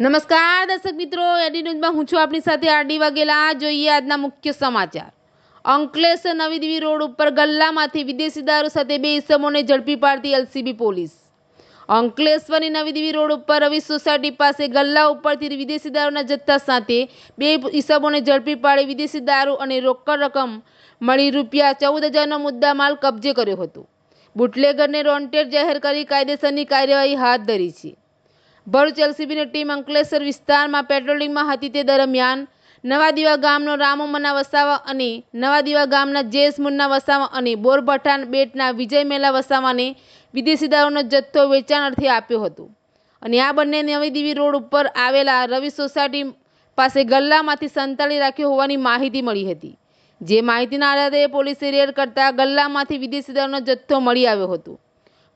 નમસ્કાર દર્શક મિત્રો, એડી ન્યૂઝમાં હું છું આપની સાથે આરડી વાઘેલા। જોઈએ આજના મુખ્ય સમાચાર। અંકલેશ્વર નવી દિલ્હી રોડ ઉપર ગલ્લામાંથી વિદેશી દારૂ સાથે બે ઇસમોને ઝડપી પાડતી એલસીબી પોલીસ। અંકલેશ્વરની નવી દિલ્હી રોડ ઉપર રવિ સોસાયટી પાસે ગલ્લા ઉપરથી વિદેશી દારૂના જથ્થા સાથે બે ઇસમોને ઝડપી પાડી વિદેશી દારૂ અને રોકડ રકમ મળી ₹14,000નો મુદ્દામાલ કબજે કર્યો હતો। બુટલેગરને વોન્ટેડ જાહેર કરી કાયદેસરની કાર્યવાહી હાથ ધરી છે। ભરૂચ એલસીબીની ટીમ અંકલેશ્વર વિસ્તારમાં પેટ્રોલિંગમાં હતી તે દરમિયાન નવાદીવા ગામનો રામુ મના વસાવા અને નવાદીવા ગામના જયેશ મુન્ના વસાવા અને બોરપઠાણ બેટના વિજય મેલા વસાવાને વિદેશી દારૂનો જથ્થો વેચાણ અર્થે આપ્યો હતો અને આ બંને નવી દિલ્હી રોડ ઉપર આવેલા રવિ સોસાયટી પાસે ગલ્લામાંથી સંતાડી રાખ્યો હોવાની માહિતી મળી હતી। જે માહિતીના આધારે પોલીસે રેડ કરતા ગલ્લામાંથી વિદેશી દારૂનો જથ્થો મળી આવ્યો હતો।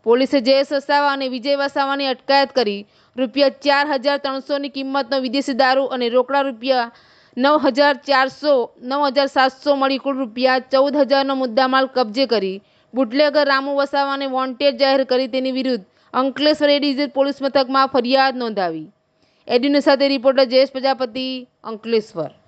પોલીસે જયેશ વસાવા અને વિજય વસાવાની અટકાયત કરી ₹4,300ની કિંમતનો વિદેશી દારૂ અને રોકડા ₹9,700 મળી કુલ ₹14,000નો મુદ્દામાલ કબજે કરી બુટલેગર રામુ વસાવાને વોન્ટેડ જાહેર કરી તેની વિરુદ્ધ અંકલેશ્વર એ ડિવિઝન પોલીસ મથકમાં ફરિયાદ નોંધાવી। એડીની સાથે રિપોર્ટર જયેશ પ્રજાપતિ, અંકલેશ્વર।